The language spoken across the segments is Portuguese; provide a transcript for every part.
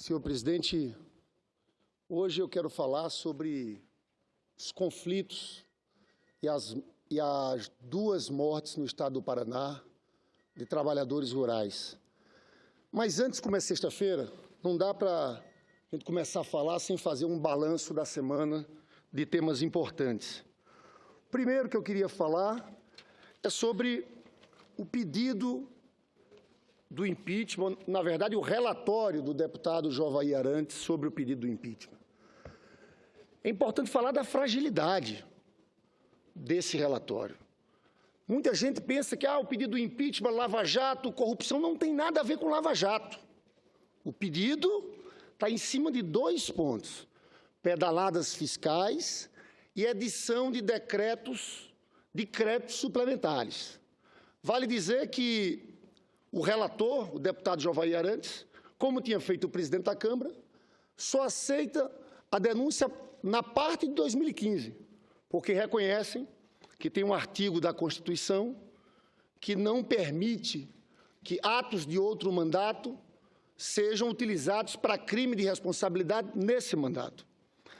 Senhor presidente, hoje eu quero falar sobre os conflitos e as 2 mortes no estado do Paraná de trabalhadores rurais. Mas antes, como é sexta-feira, não dá para a gente começar a falar sem fazer um balanço da semana de temas importantes. O primeiro que eu queria falar é sobre o pedido do impeachment, na verdade, o relatório do deputado Jovair Arantes sobre o pedido do impeachment. É importante falar da fragilidade desse relatório. Muita gente pensa que o pedido do impeachment, Lava Jato, corrupção, não tem nada a ver com Lava Jato. O pedido está em cima de 2 pontos: pedaladas fiscais e edição de decretos de créditos suplementares. Vale dizer que o relator, o deputado Jovair Arantes, como tinha feito o presidente da Câmara, só aceita a denúncia na parte de 2015, porque reconhecem que tem um artigo da Constituição que não permite que atos de outro mandato sejam utilizados para crime de responsabilidade nesse mandato.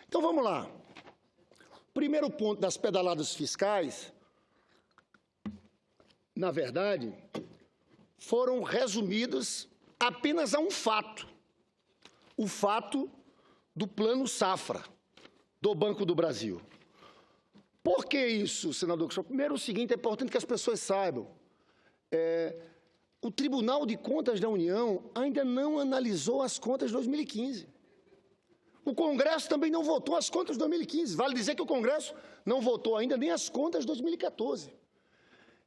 Então, vamos lá. O primeiro ponto das pedaladas fiscais, na verdade, foram resumidas apenas a um fato: o fato do Plano Safra do Banco do Brasil. Por que isso, senador? Primeiro, o seguinte, é importante que as pessoas saibam. O Tribunal de Contas da União ainda não analisou as contas de 2015. O Congresso também não votou as contas de 2015. Vale dizer que o Congresso não votou ainda nem as contas de 2014.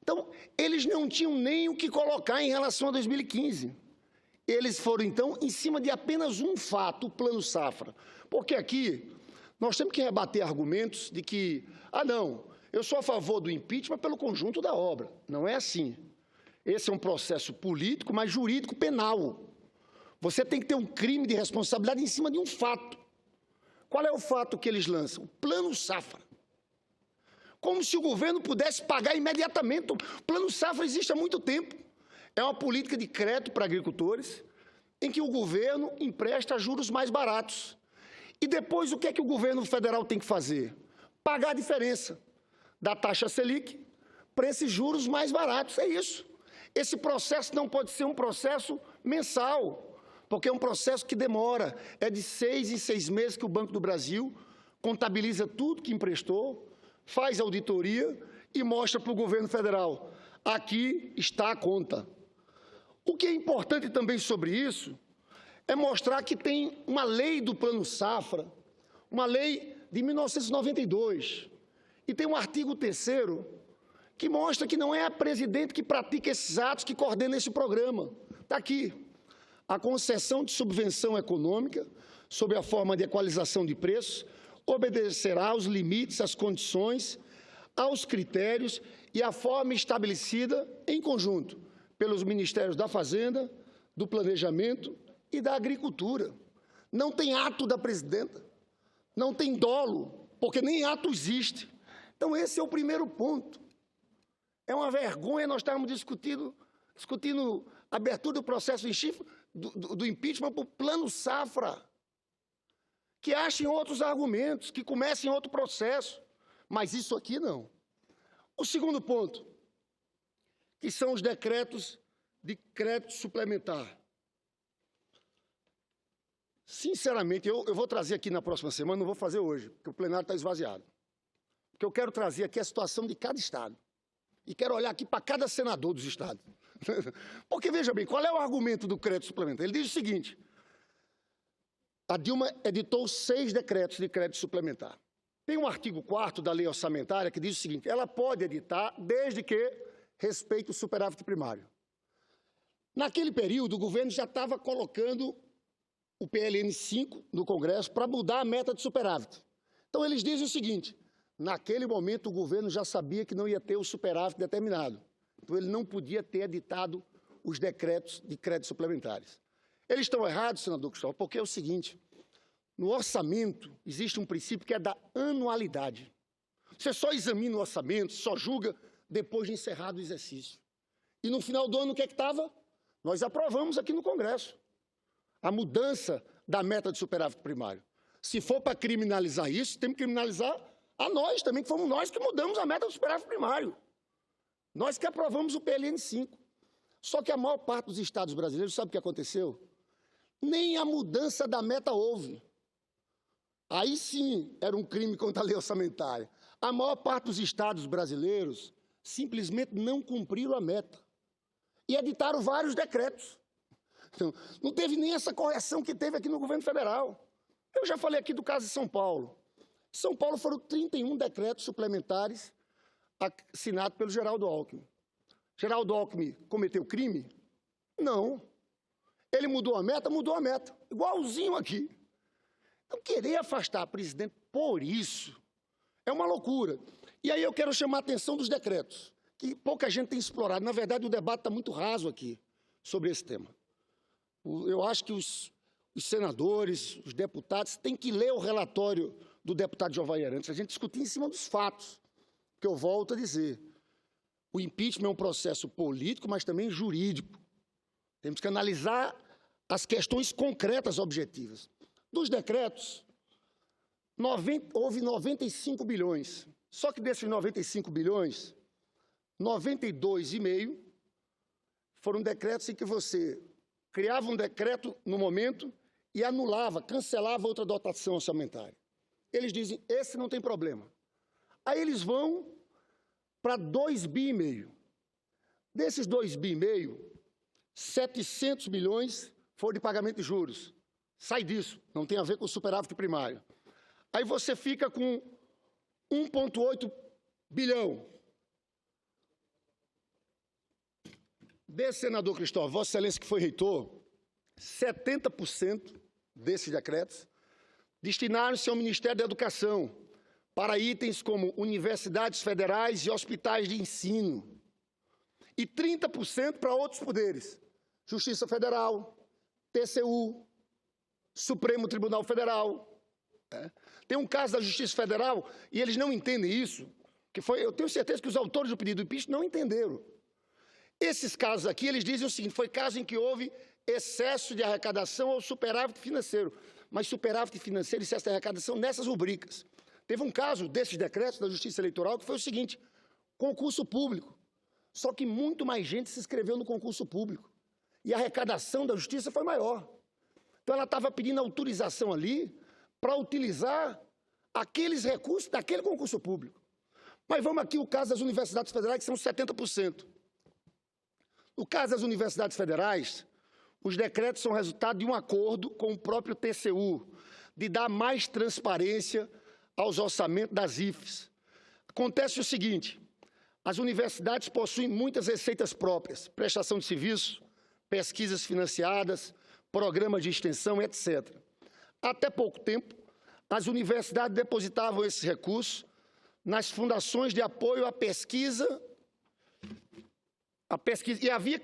Então, eles não tinham nem o que colocar em relação a 2015. Eles foram, então, em cima de apenas um fato, o Plano Safra. Porque aqui nós temos que rebater argumentos de que, não, eu sou a favor do impeachment pelo conjunto da obra. Não é assim. Esse é um processo político, mas jurídico penal. Você tem que ter um crime de responsabilidade em cima de um fato. Qual é o fato que eles lançam? O Plano Safra. Como se o governo pudesse pagar imediatamente. O Plano Safra existe há muito tempo. É uma política de crédito para agricultores, em que o governo empresta a juros mais baratos. E depois, o que é que o governo federal tem que fazer? Pagar a diferença da taxa Selic para esses juros mais baratos. É isso. Esse processo não pode ser um processo mensal, porque é um processo que demora. É de 6 em 6 meses que o Banco do Brasil contabiliza tudo que emprestou, faz auditoria e mostra para o governo federal: aqui está a conta. O que é importante também sobre isso é mostrar que tem uma lei do Plano Safra, uma lei de 1992, e tem um artigo 3º que mostra que não é a presidente que pratica esses atos que coordena esse programa. Está aqui: a concessão de subvenção econômica sob a forma de equalização de preços obedecerá aos limites, às condições, aos critérios e à forma estabelecida em conjunto pelos Ministérios da Fazenda, do Planejamento e da Agricultura. Não tem ato da presidenta, não tem dolo, porque nem ato existe. Então, esse é o primeiro ponto. É uma vergonha nós estarmos discutindo a abertura do processo do impeachment por Plano Safra. Que achem outros argumentos, que comecem outro processo. Mas isso aqui não. O segundo ponto, que são os decretos de crédito suplementar. Sinceramente, eu vou trazer aqui na próxima semana, não vou fazer hoje, porque o plenário está esvaziado. Porque eu quero trazer aqui a situação de cada estado. E quero olhar aqui para cada senador dos estados. Porque, veja bem, qual é o argumento do crédito suplementar? Ele diz o seguinte: a Dilma editou 6 decretos de crédito suplementar. Tem um artigo 4º da lei orçamentária que diz o seguinte: ela pode editar desde que respeite o superávit primário. Naquele período, o governo já estava colocando o PLN 5 no Congresso para mudar a meta de superávit. Então, eles dizem o seguinte: naquele momento, o governo já sabia que não ia ter o superávit determinado. Então, ele não podia ter editado os decretos de créditos suplementares. Eles estão errados, senador Cristóvão, porque é o seguinte: no orçamento existe um princípio que é da anualidade. Você só examina o orçamento, só julga depois de encerrado o exercício. E no final do ano, o que é que estava? Nós aprovamos aqui no Congresso a mudança, da meta de superávit primário. Se for para criminalizar isso, temos que criminalizar a nós também, que fomos nós que mudamos a meta do superávit primário. Nós que aprovamos o PLN 5. Só que a maior parte dos estados brasileiros, sabe o que aconteceu? Nem a mudança da meta houve. Aí sim era um crime contra a lei orçamentária. A maior parte dos estados brasileiros simplesmente não cumpriram a meta. E editaram vários decretos. Então, não teve nem essa correção que teve aqui no governo federal. Eu já falei aqui do caso de São Paulo. Em São Paulo foram 31 decretos suplementares assinados pelo Geraldo Alckmin. Geraldo Alckmin cometeu crime? Não. Ele mudou a meta? Mudou a meta. Igualzinho aqui. Então, querer afastar a presidente por isso é uma loucura. E aí eu quero chamar a atenção dos decretos, que pouca gente tem explorado. Na verdade, o debate está muito raso aqui sobre esse tema. Eu acho que os senadores, os deputados, têm que ler o relatório do deputado Jovair Arantes, a gente discutir em cima dos fatos, que eu volto a dizer. O impeachment é um processo político, mas também jurídico. Temos que analisar as questões concretas, objetivas. Dos decretos, houve 95 bilhões. Só que desses 95 bilhões, 92,5 foram decretos em que você criava um decreto no momento e anulava, cancelava outra dotação orçamentária. Eles dizem, esse não tem problema. Aí eles vão para 2,5 bi. Desses 2,5 bi, 700 milhões foram de pagamento de juros. Sai disso, não tem a ver com o superávit primário. Aí você fica com 1,8 bilhão. Desse senador Cristóvão, Vossa Excelência que foi reitor, 70% desses decretos destinaram-se ao Ministério da Educação para itens como universidades federais e hospitais de ensino. E 30% para outros poderes, Justiça Federal, TCU, Supremo Tribunal Federal. Tem um caso da Justiça Federal, e eles não entendem isso, eu tenho certeza que os autores do pedido do impeachment não entenderam. Esses casos aqui, eles dizem o seguinte, foi caso em que houve excesso de arrecadação ou superávit financeiro, mas superávit financeiro e excesso de arrecadação nessas rubricas. Teve um caso desses decretos da Justiça Eleitoral que foi o seguinte, concurso público, só que muito mais gente se inscreveu no concurso público, e a arrecadação da Justiça foi maior. Então, ela estava pedindo autorização ali para utilizar aqueles recursos daquele concurso público. Mas vamos aqui o caso das universidades federais, que são 70%. No caso das universidades federais, os decretos são resultado de um acordo com o próprio TCU, de dar mais transparência aos orçamentos das IFES. Acontece o seguinte, as universidades possuem muitas receitas próprias, prestação de serviço, pesquisas financiadas, programas de extensão, etc. Até pouco tempo, as universidades depositavam esses recursos nas fundações de apoio à pesquisa, e havia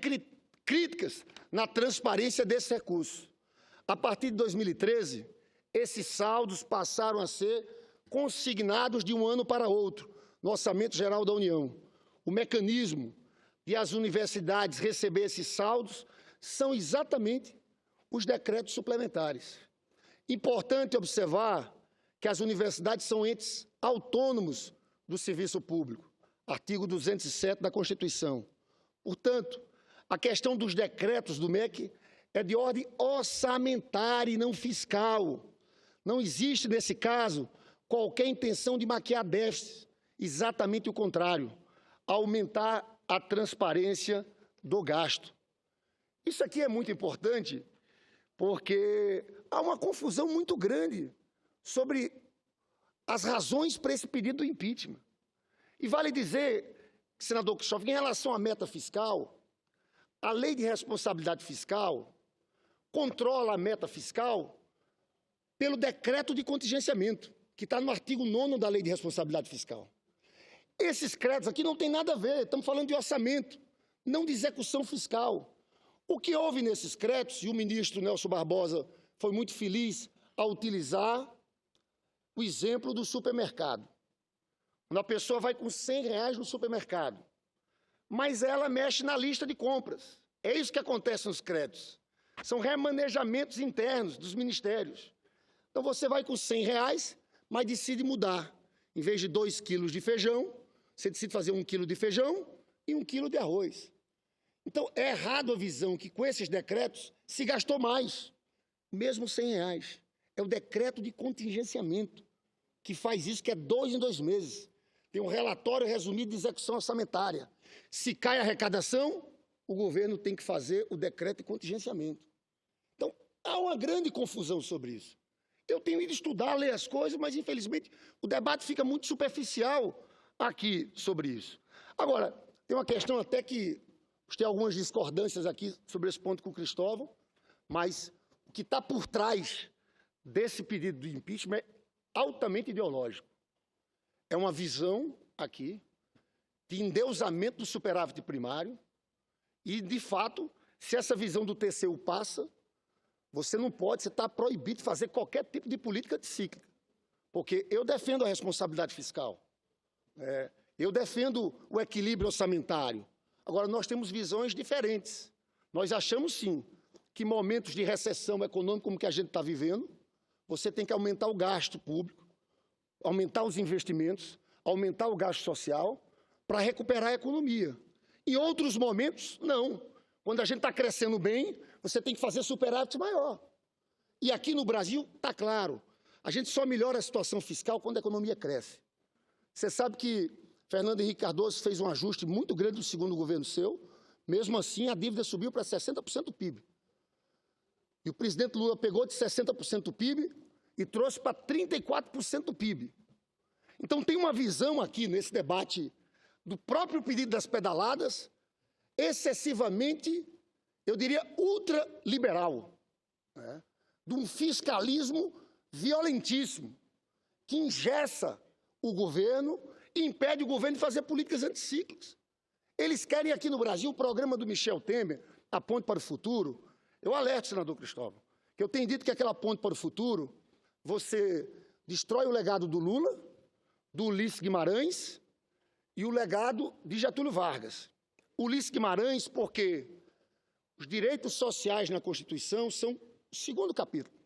críticas na transparência desses recursos. A partir de 2013, esses saldos passaram a ser consignados de um ano para outro no Orçamento Geral da União. O mecanismo de as universidades receber esses saldos são exatamente os decretos suplementares. Importante observar que as universidades são entes autônomos do serviço público, artigo 207 da Constituição. Portanto, a questão dos decretos do MEC é de ordem orçamentária e não fiscal. Não existe, nesse caso, qualquer intenção de maquiar déficit, exatamente o contrário, aumentar a transparência do gasto. Isso aqui é muito importante, porque há uma confusão muito grande sobre as razões para esse pedido do impeachment. E vale dizer, senador Cristóvão, em relação à meta fiscal, a Lei de Responsabilidade Fiscal controla a meta fiscal pelo decreto de contingenciamento, que está no artigo 9º da Lei de Responsabilidade Fiscal. Esses créditos aqui não tem nada a ver, estamos falando de orçamento, não de execução fiscal. O que houve nesses créditos, e o ministro Nelson Barbosa foi muito feliz ao utilizar o exemplo do supermercado. Quando a pessoa vai com R$100 no supermercado, mas ela mexe na lista de compras. É isso que acontece nos créditos. São remanejamentos internos dos ministérios. Então, você vai com R$100, mas decide mudar. Em vez de 2 quilos de feijão, você decide fazer 1 quilo de feijão e 1 quilo de arroz. Então, é errado a visão que, com esses decretos, se gastou mais, mesmo R$100. É o decreto de contingenciamento que faz isso, que é 2 em 2 meses. Tem um relatório resumido de execução orçamentária. Se cai a arrecadação, o governo tem que fazer o decreto de contingenciamento. Então, há uma grande confusão sobre isso. Eu tenho ido estudar, ler as coisas, mas, infelizmente, o debate fica muito superficial aqui sobre isso. Agora, tem uma questão até que tem algumas discordâncias aqui sobre esse ponto com o Cristóvão, mas o que está por trás desse pedido de impeachment é altamente ideológico. É uma visão aqui de endeusamento do superávit primário e, de fato, se essa visão do TCU passa, você não pode, você está proibido de fazer qualquer tipo de política anticíclica. Porque eu defendo a responsabilidade fiscal, eu defendo o equilíbrio orçamentário. Agora, nós temos visões diferentes. Nós achamos, sim, que momentos de recessão econômica como que a gente está vivendo, você tem que aumentar o gasto público, aumentar os investimentos, aumentar o gasto social para recuperar a economia. Em outros momentos, não. Quando a gente está crescendo bem, você tem que fazer superávit maior. E aqui no Brasil, está claro, a gente só melhora a situação fiscal quando a economia cresce. Você sabe que Fernando Henrique Cardoso fez um ajuste muito grande no segundo governo seu, mesmo assim a dívida subiu para 60% do PIB. E o presidente Lula pegou de 60% do PIB e trouxe para 34% do PIB. Então tem uma visão aqui nesse debate do próprio pedido das pedaladas, excessivamente, eu diria, ultraliberal, de um fiscalismo violentíssimo, que engessa o governo e impede o governo de fazer políticas anticíclicas. Eles querem aqui no Brasil o programa do Michel Temer, a Ponte para o Futuro. Eu alerto, senador Cristóvão, que eu tenho dito que aquela ponte para o futuro, você destrói o legado do Lula, do Ulisses Guimarães e o legado de Getúlio Vargas. Ulisses Guimarães, porque os direitos sociais na Constituição são o segundo capítulo.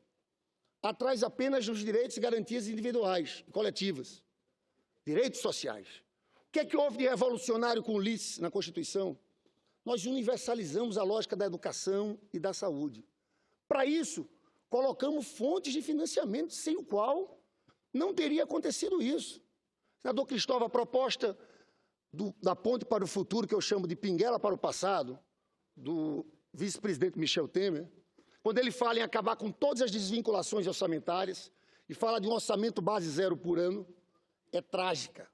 Atrás apenas dos direitos e garantias individuais e coletivas. Direitos sociais. O que é que houve de revolucionário com Ulisses na Constituição? Nós universalizamos a lógica da educação e da saúde. Para isso, colocamos fontes de financiamento, sem o qual não teria acontecido isso. Senador Cristóvão, a proposta da Ponte para o Futuro, que eu chamo de Pinguela para o Passado, do vice-presidente Michel Temer, quando ele fala em acabar com todas as desvinculações orçamentárias e fala de um orçamento base zero por ano, é trágica.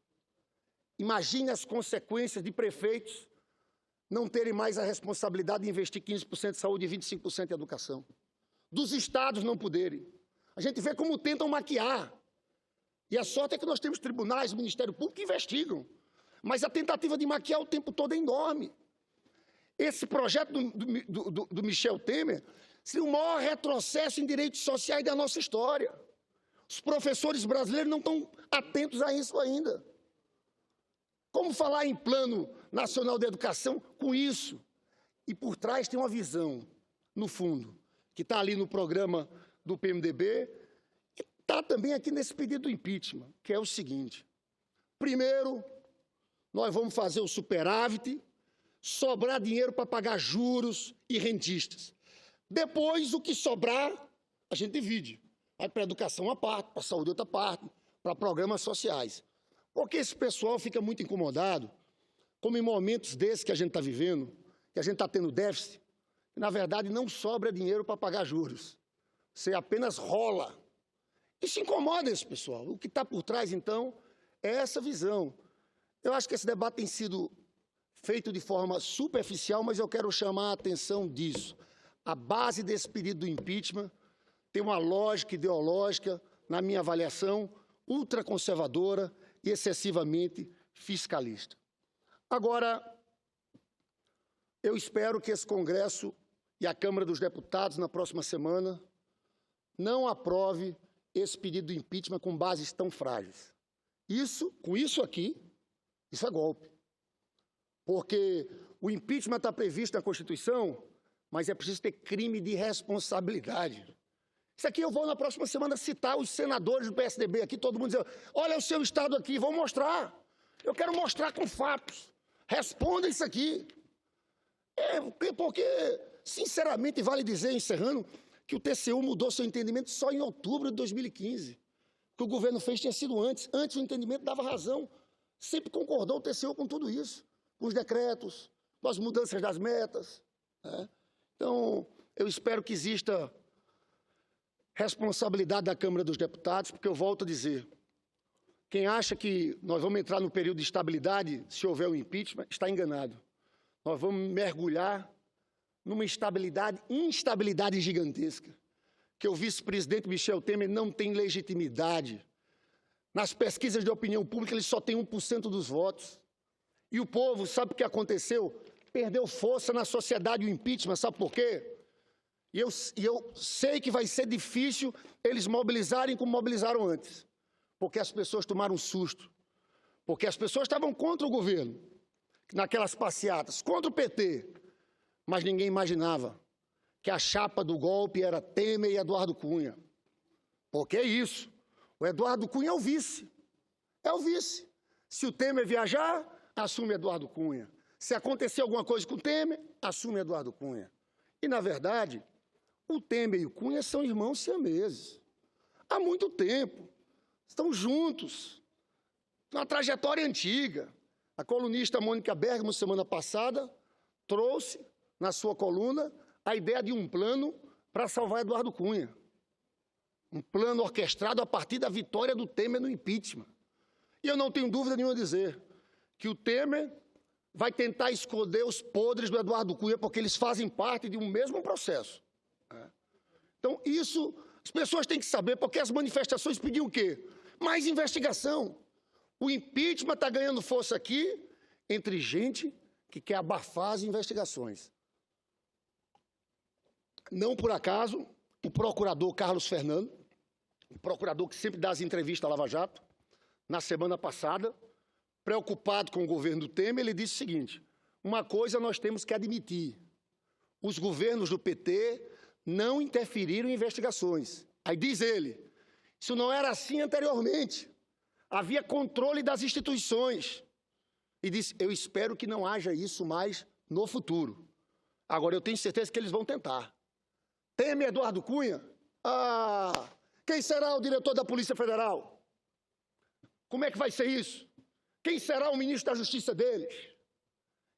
Imagine as consequências de prefeitos não terem mais a responsabilidade de investir 15% em saúde e 25% em educação. Dos estados não poderem. A gente vê como tentam maquiar. E a sorte é que nós temos tribunais, Ministério Público que investigam. Mas a tentativa de maquiar o tempo todo é enorme. Esse projeto do Michel Temer seria o maior retrocesso em direitos sociais da nossa história. Os professores brasileiros não estão atentos a isso ainda. Como falar em Plano Nacional de Educação com isso? E por trás tem uma visão, no fundo, que está ali no programa do PMDB, e está também aqui nesse pedido do impeachment, que é o seguinte. Primeiro, nós vamos fazer o superávit, sobrar dinheiro para pagar juros e rentistas. Depois, o que sobrar, a gente divide. Vai para a educação uma parte, para a saúde outra parte, para programas sociais. Porque esse pessoal fica muito incomodado, como em momentos desses que a gente está vivendo, que a gente está tendo déficit, e, na verdade, não sobra dinheiro para pagar juros. Você apenas rola. Isso incomoda esse pessoal. O que está por trás, então, é essa visão. Eu acho que esse debate tem sido feito de forma superficial, mas eu quero chamar a atenção disso. A base desse pedido do impeachment tem uma lógica ideológica, na minha avaliação, ultraconservadora e excessivamente fiscalista. Agora, eu espero que esse Congresso e a Câmara dos Deputados, na próxima semana, não aprove esse pedido de impeachment com bases tão frágeis. Com isso aqui, isso é golpe. Porque o impeachment está previsto na Constituição, mas é preciso ter crime de responsabilidade. Isso aqui eu vou na próxima semana citar os senadores do PSDB aqui, todo mundo dizendo, olha o seu estado aqui, vou mostrar. Eu quero mostrar com fatos. Responda isso aqui. Porque, sinceramente, vale dizer, encerrando, que o TCU mudou seu entendimento só em outubro de 2015. O que o governo fez tinha sido antes. Antes o entendimento dava razão. Sempre concordou o TCU com tudo isso. Com os decretos, com as mudanças das metas. Né? Então, eu espero que exista responsabilidade da Câmara dos Deputados, porque eu volto a dizer, quem acha que nós vamos entrar no período de estabilidade, se houver o impeachment, está enganado. Nós vamos mergulhar numa instabilidade gigantesca, que o vice-presidente Michel Temer não tem legitimidade. Nas pesquisas de opinião pública, ele só tem 1% dos votos. E o povo, sabe o que aconteceu? Perdeu força na sociedade o impeachment, sabe por quê? E eu sei que vai ser difícil eles mobilizarem como mobilizaram antes, porque as pessoas tomaram um susto, porque as pessoas estavam contra o governo, naquelas passeatas, contra o PT, mas ninguém imaginava que a chapa do golpe era Temer e Eduardo Cunha. Porque é isso, o Eduardo Cunha é o vice. Se o Temer viajar, assume Eduardo Cunha. Se acontecer alguma coisa com o Temer, assume Eduardo Cunha. E, na verdade, o Temer e o Cunha são irmãos siameses. Há muito tempo. Estão juntos. Uma trajetória antiga. A colunista Mônica Bergamo, semana passada, trouxe, na sua coluna, a ideia de um plano para salvar Eduardo Cunha. Um plano orquestrado a partir da vitória do Temer no impeachment. E eu não tenho dúvida nenhuma de dizer que o Temer vai tentar esconder os podres do Eduardo Cunha, porque eles fazem parte de um mesmo processo. Então, isso as pessoas têm que saber, porque as manifestações pediam o quê? Mais investigação. O impeachment está ganhando força aqui entre gente que quer abafar as investigações. Não por acaso, o procurador Carlos Fernando, o procurador que sempre dá as entrevistas à Lava Jato, na semana passada, preocupado com o governo do Temer, ele disse o seguinte, uma coisa nós temos que admitir, os governos do PT não interferiram em investigações. Aí diz ele, isso não era assim anteriormente, havia controle das instituições. E disse, eu espero que não haja isso mais no futuro. Agora, eu tenho certeza que eles vão tentar. Temer Eduardo Cunha? Quem será o diretor da Polícia Federal? Como é que vai ser isso? Quem será o ministro da Justiça deles?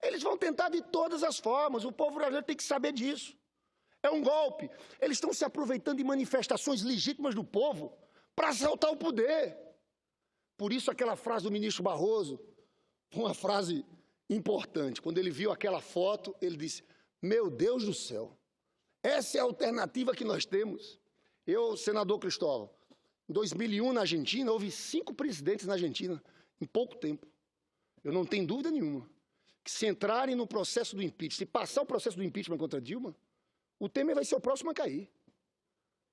Eles vão tentar de todas as formas, o povo brasileiro tem que saber disso. É um golpe. Eles estão se aproveitando de manifestações legítimas do povo para assaltar o poder. Por isso aquela frase do ministro Barroso, uma frase importante. Quando ele viu aquela foto, ele disse, meu Deus do céu, essa é a alternativa que nós temos. Eu, senador Cristóvão, em 2001 na Argentina, houve 5 presidentes na Argentina, em pouco tempo. Eu não tenho dúvida nenhuma que se entrarem no processo do impeachment, se passar o processo do impeachment contra Dilma, o Temer vai ser o próximo a cair.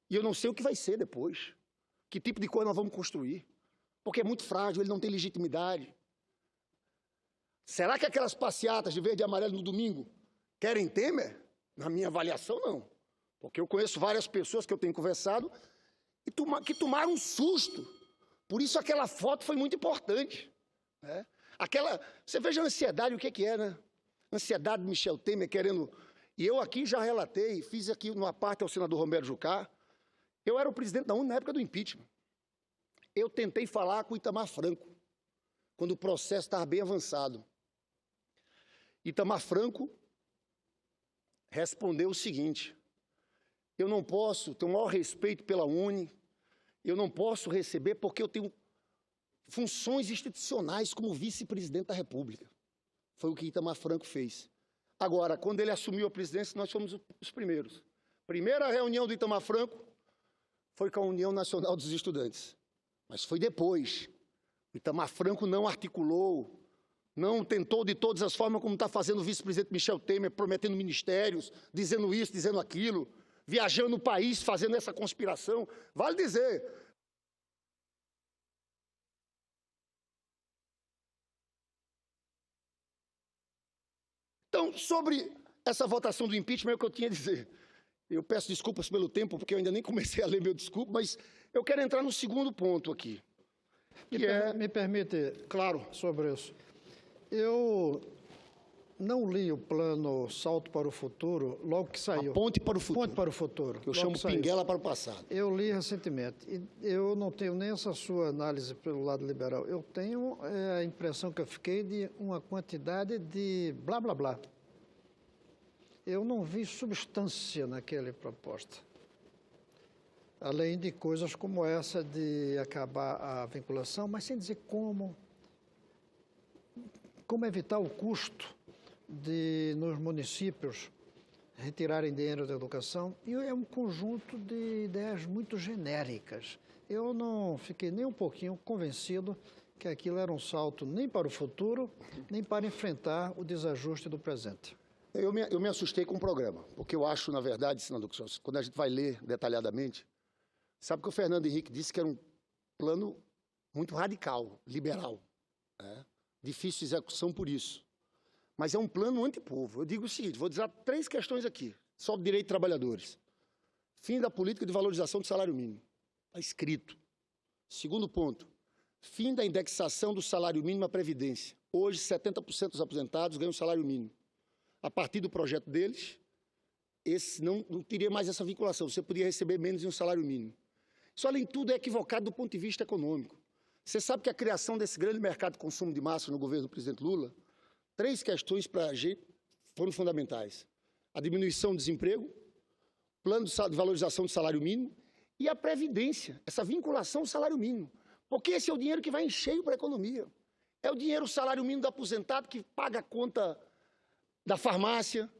E eu não sei o que vai ser depois. Que tipo de coisa nós vamos construir. Porque é muito frágil, ele não tem legitimidade. Será que aquelas passeatas de verde e amarelo no domingo querem Temer? Na minha avaliação, não. Porque eu conheço várias pessoas que eu tenho conversado que tomaram um susto. Por isso aquela foto foi muito importante. Né? Você veja a ansiedade, o que é, né? Ansiedade de Michel Temer querendo... E eu aqui já relatei, fiz aqui uma parte ao senador Romero Jucá, eu era o presidente da UNE na época do impeachment. Eu tentei falar com o Itamar Franco, quando o processo estava bem avançado. Itamar Franco respondeu o seguinte, eu não posso, tenho o maior respeito pela UNE, eu não posso receber porque eu tenho funções institucionais como vice-presidente da República. Foi o que Itamar Franco fez. Agora, quando ele assumiu a presidência, nós fomos os primeiros. Primeira reunião do Itamar Franco foi com a União Nacional dos Estudantes. Mas foi depois. O Itamar Franco não articulou, não tentou de todas as formas, como está fazendo o vice-presidente Michel Temer, prometendo ministérios, dizendo isso, dizendo aquilo, viajando o país, fazendo essa conspiração. Vale dizer... Então, sobre essa votação do impeachment é o que eu tinha a dizer. Eu peço desculpas pelo tempo, porque eu ainda nem comecei a ler meu discurso, mas eu quero entrar no segundo ponto aqui. Me permite, Claro. sobre isso. Eu não li o plano Salto para o Futuro logo que saiu. A Ponte para o Futuro. Ponte para o Futuro. Que eu chamo Pinguela para o Passado. Eu li recentemente. E eu não tenho nem essa sua análise pelo lado liberal. Eu tenho a impressão que eu fiquei de uma quantidade de blá, blá, blá. Eu não vi substância naquela proposta. Além de coisas como essa de acabar a vinculação, mas sem dizer como evitar o custo de, nos municípios, retirarem dinheiro da educação. E é um conjunto de ideias muito genéricas. Eu não fiquei nem um pouquinho convencido que aquilo era um salto nem para o futuro, nem para enfrentar o desajuste do presente. Eu me assustei com o programa, porque eu acho, na verdade, senador, quando a gente vai ler detalhadamente, sabe que o Fernando Henrique disse que era um plano muito radical, liberal, né? Difícil de execução por isso. Mas é um plano antipovo. Eu digo o seguinte, vou dizer 3 questões aqui, sobre direito de trabalhadores. Fim da política de valorização do salário mínimo. Está escrito. Segundo ponto, fim da indexação do salário mínimo à Previdência. Hoje, 70% dos aposentados ganham salário mínimo. A partir do projeto deles, esse não teria mais essa vinculação. Você podia receber menos em um salário mínimo. Isso, além de tudo, é equivocado do ponto de vista econômico. Você sabe que a criação desse grande mercado de consumo de massa no governo do presidente Lula, 3 questões para a gente foram fundamentais. A diminuição do desemprego, plano de valorização do salário mínimo e a Previdência, essa vinculação ao salário mínimo. Porque esse é o dinheiro que vai em cheio para a economia. É o dinheiro, o salário mínimo do aposentado que paga a conta da farmácia,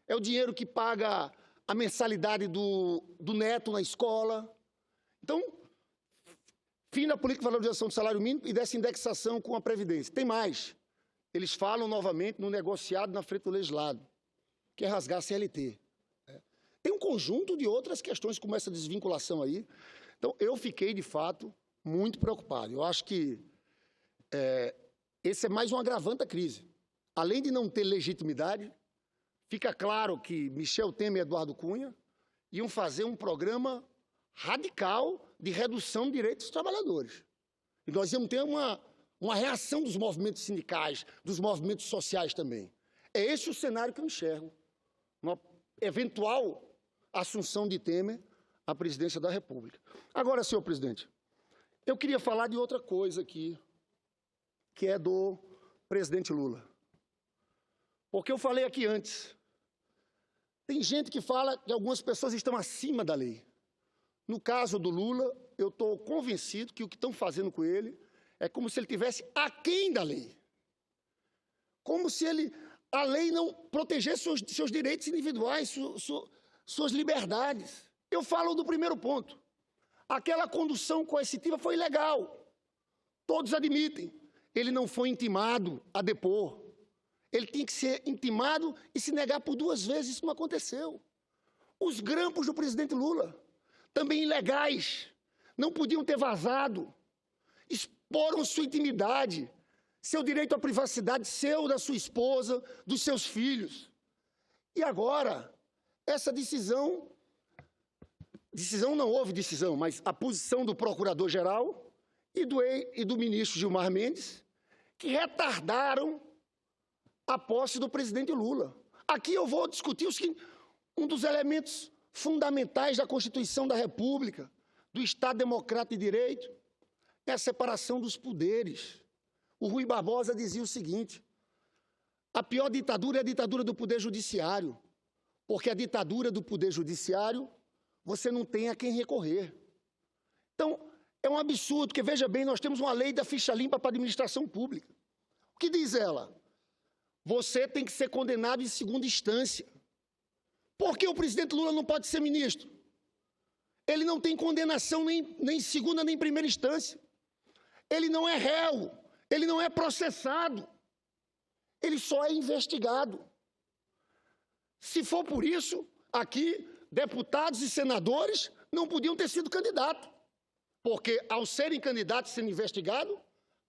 é o dinheiro que paga a mensalidade do neto na escola. Então, fim da política de valorização do salário mínimo e dessa indexação com a Previdência. Tem mais. Eles falam novamente no negociado na frente do legislado, que é rasgar a CLT. Tem um conjunto de outras questões como essa desvinculação aí. Então, eu fiquei, de fato, muito preocupado. Eu acho que esse é mais um agravante da crise. Além de não ter legitimidade, fica claro que Michel Temer e Eduardo Cunha iam fazer um programa radical de redução de direitos dos trabalhadores. E nós íamos ter uma reação dos movimentos sindicais, dos movimentos sociais também. É esse o cenário que eu enxergo. Uma eventual assunção de Temer à presidência da República. Agora, senhor presidente, eu queria falar de outra coisa aqui, que é do presidente Lula. Porque eu falei aqui antes, tem gente que fala que algumas pessoas estão acima da lei. No caso do Lula, eu estou convencido que o que estão fazendo com ele é como se ele estivesse aquém da lei. Como se a lei não protegesse seus direitos individuais, suas liberdades. Eu falo do primeiro ponto. Aquela condução coercitiva foi ilegal. Todos admitem. Ele não foi intimado a depor. Ele tinha que ser intimado e se negar por 2 vezes. Isso não aconteceu. Os grampos do presidente Lula, também ilegais, não podiam ter vazado. Exporam sua intimidade, seu direito à privacidade, seu, da sua esposa, dos seus filhos. E agora, essa decisão não houve decisão, mas a posição do procurador-geral e do ministro Gilmar Mendes, que retardaram a posse do presidente Lula. Aqui eu vou discutir um dos elementos fundamentais da Constituição da República, do Estado Democrático de Direito, é a separação dos poderes. O Rui Barbosa dizia o seguinte: a pior ditadura é a ditadura do Poder Judiciário, porque a ditadura do Poder Judiciário você não tem a quem recorrer. Então, é um absurdo, porque, veja bem, nós temos uma lei da ficha limpa para a administração pública. O que diz ela? Você tem que ser condenado em segunda instância. Por que o presidente Lula não pode ser ministro? Ele não tem condenação nem segunda nem primeira instância. Ele não é réu, ele não é processado. Ele só é investigado. Se for por isso, aqui, deputados e senadores não podiam ter sido candidatos. Porque, ao serem candidatos e sendo investigados,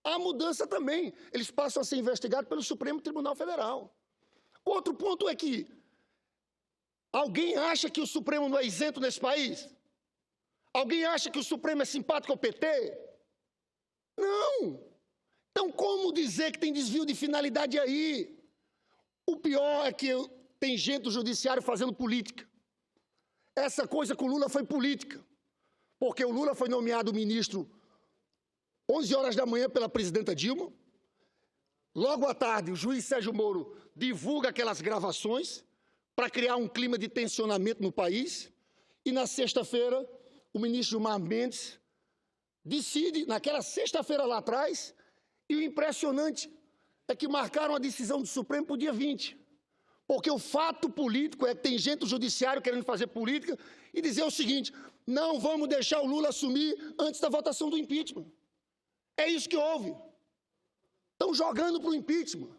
há mudança também. Eles passam a ser investigados pelo Supremo Tribunal Federal. Outro ponto é que Alguém acha que o Supremo não é isento nesse país? Alguém acha que o Supremo é simpático ao PT? Não! Então, como dizer que tem desvio de finalidade aí? O pior é que tem gente do judiciário fazendo política. Essa coisa com o Lula foi política, porque o Lula foi nomeado ministro 11 horas da manhã pela presidenta Dilma. Logo à tarde, o juiz Sérgio Moro divulga aquelas gravações para criar um clima de tensionamento no país. E na sexta-feira, o ministro Gilmar Mendes decide, naquela sexta-feira lá atrás, e o impressionante é que marcaram a decisão do Supremo para o dia 20. Porque o fato político é que tem gente do judiciário querendo fazer política e dizer o seguinte: não vamos deixar o Lula assumir antes da votação do impeachment. É isso que houve. Estão jogando para o impeachment.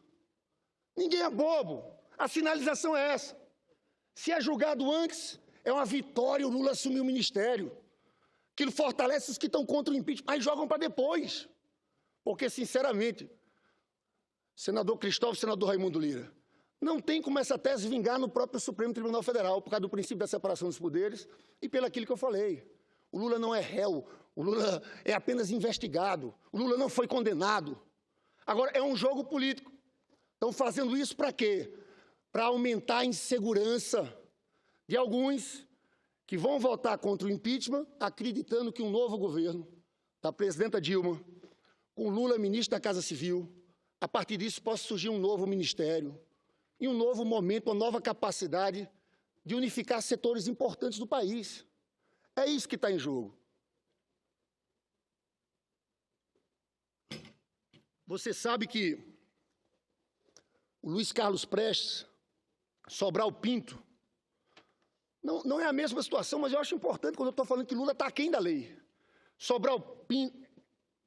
Ninguém é bobo. A sinalização é essa. Se é julgado antes, é uma vitória o Lula assumir o ministério. Aquilo fortalece os que estão contra o impeachment, mas jogam para depois. Porque, sinceramente, senador Cristóvão, senador Raimundo Lira, não tem como essa tese vingar no próprio Supremo Tribunal Federal, por causa do princípio da separação dos poderes e pelo aquilo que eu falei. O Lula não é réu, o Lula é apenas investigado, o Lula não foi condenado. Agora, é um jogo político. Estão fazendo isso para quê? Para aumentar a insegurança de alguns que vão votar contra o impeachment, acreditando que um novo governo da presidenta Dilma, com Lula ministro da Casa Civil, a partir disso possa surgir um novo ministério, e um novo momento, uma nova capacidade de unificar setores importantes do país. É isso que está em jogo. Você sabe que o Luiz Carlos Prestes, Sobral Pinto, não é a mesma situação, mas eu acho importante quando eu estou falando que Lula está aquém da lei. Sobral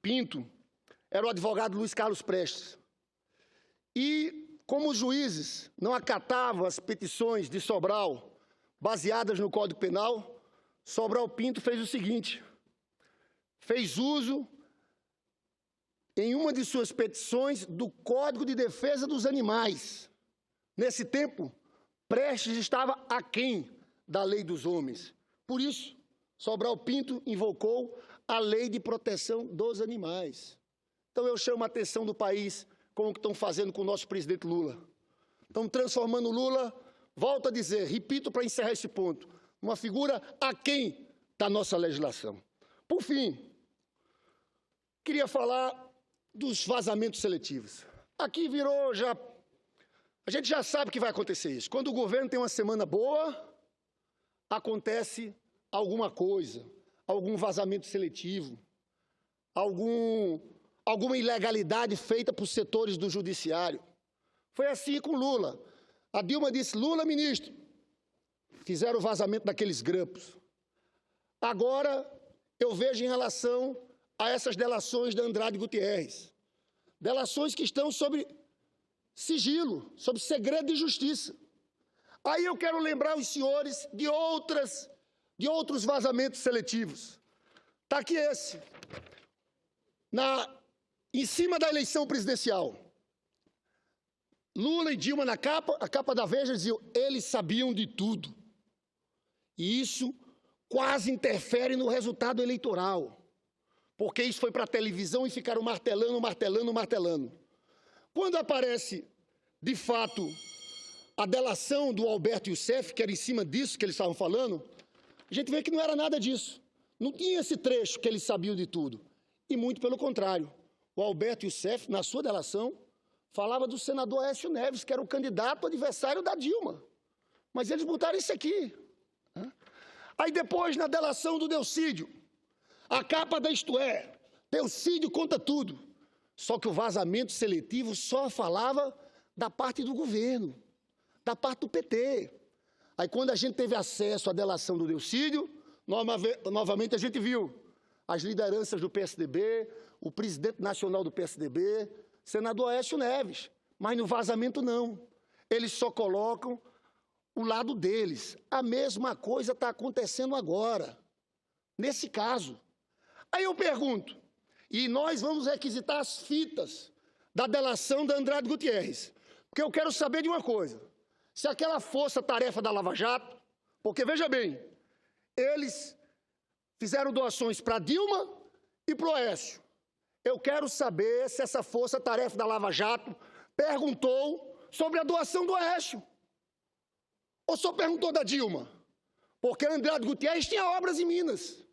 Pinto era o advogado Luiz Carlos Prestes. E, como os juízes não acatavam as petições de Sobral, baseadas no Código Penal, Sobral Pinto fez o seguinte: fez uso, em uma de suas petições, do Código de Defesa dos Animais. Nesse tempo, Prestes estava aquém da lei dos homens. Por isso, Sobral Pinto invocou a Lei de Proteção dos Animais. Então, eu chamo a atenção do país com o que estão fazendo com o nosso presidente Lula. Estão transformando o Lula, volto a dizer, repito para encerrar esse ponto, uma figura aquém da nossa legislação. Por fim, queria falar dos vazamentos seletivos. Aqui virou já... A gente já sabe que vai acontecer isso. Quando o governo tem uma semana boa, acontece alguma coisa, algum vazamento seletivo, alguma ilegalidade feita por setores do judiciário. Foi assim com Lula. A Dilma disse: Lula, ministro. Fizeram o vazamento daqueles grampos. Agora, eu vejo em relação a essas delações da Andrade Gutierrez. Delações que estão sob sigilo, sob segredo de justiça. Aí eu quero lembrar os senhores de outros vazamentos seletivos. Está aqui esse. Em cima da eleição presidencial, Lula e Dilma na capa, a capa da Veja diziam: eles sabiam de tudo. E isso quase interfere no resultado eleitoral, porque isso foi para a televisão e ficaram martelando. Quando aparece, de fato, a delação do Alberto Youssef, que era em cima disso que eles estavam falando, a gente vê que não era nada disso. Não tinha esse trecho que eles sabiam de tudo. E muito pelo contrário. O Alberto Youssef, na sua delação, falava do senador Aécio Neves, que era o candidato adversário da Dilma. Mas eles botaram isso aqui. Aí depois, na delação do Delcídio, a capa da Isto É, Delcídio conta tudo. Só que o vazamento seletivo só falava da parte do governo, da parte do PT. Aí quando a gente teve acesso à delação do Delcídio, novamente a gente viu as lideranças do PSDB, o presidente nacional do PSDB, senador Aécio Neves. Mas no vazamento não. Eles só colocam o lado deles. A mesma coisa está acontecendo agora, nesse caso. Aí eu pergunto, e nós vamos requisitar as fitas da delação da Andrade Gutierrez, porque eu quero saber de uma coisa: se aquela força-tarefa da Lava Jato, Porque, veja bem, eles fizeram doações para Dilma e para o Aécio. Eu quero saber se essa força-tarefa da Lava Jato perguntou sobre a doação do Aécio. Ou só perguntou da Dilma? Porque Andrade Gutierrez tinha obras em Minas,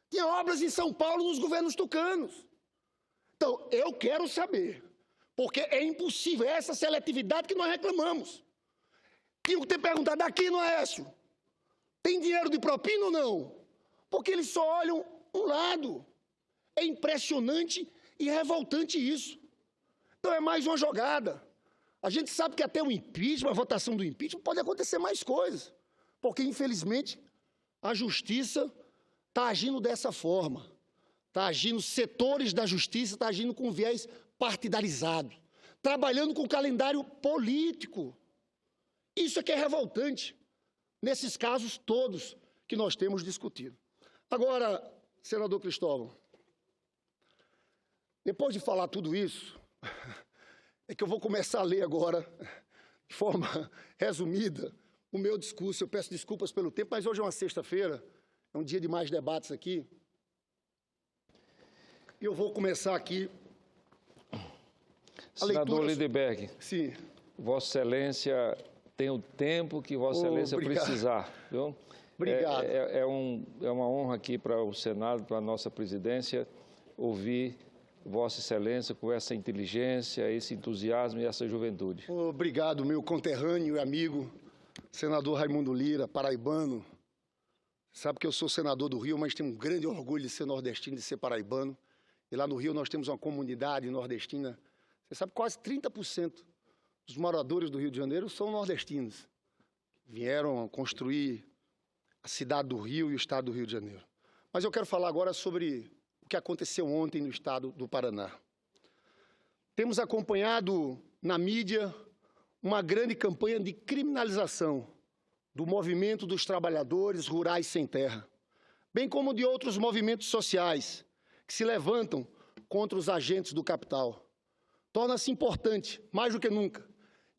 tinha obras em São Paulo nos governos tucanos. Então, eu quero saber, porque é impossível, é essa seletividade que nós reclamamos. Tinha que ter perguntado aqui no Aécio, tem dinheiro de propina ou não? Porque eles só olham um lado. É impressionante e revoltante isso. Então é mais uma jogada. A gente sabe que até o impeachment, a votação do impeachment, pode acontecer mais coisas. Porque, infelizmente, a justiça está agindo dessa forma. Está agindo, setores da justiça estão agindo com viés partidarizado. Trabalhando com calendário político. Isso é que é revoltante. Nesses casos todos que nós temos discutido. Agora, senador Cristóvão, depois de falar tudo isso, é que eu vou começar a ler agora, de forma resumida, o meu discurso. Eu peço desculpas pelo tempo, mas hoje é uma sexta-feira, é um dia de mais debates aqui. E eu vou começar aqui a Senador leitura... Lindenberg, Sim. Vossa Excelência tem o tempo que Vossa Excelência precisar. Viu? Obrigado. É uma honra aqui para o Senado, para a nossa presidência, ouvir Vossa Excelência com essa inteligência, esse entusiasmo e essa juventude. Obrigado, meu conterrâneo e amigo, senador Raimundo Lira, paraibano. Sabe que eu sou senador do Rio, mas tenho um grande orgulho de ser nordestino, de ser paraibano. E lá no Rio nós temos uma comunidade nordestina. Você sabe, quase 30% dos moradores do Rio de Janeiro são nordestinos. Vieram construir a cidade do Rio e o estado do Rio de Janeiro. Mas eu quero falar agora sobre o que aconteceu ontem no estado do Paraná. Temos acompanhado na mídia uma grande campanha de criminalização do movimento dos trabalhadores rurais sem terra, bem como de outros movimentos sociais que se levantam contra os agentes do capital. Torna-se importante, mais do que nunca,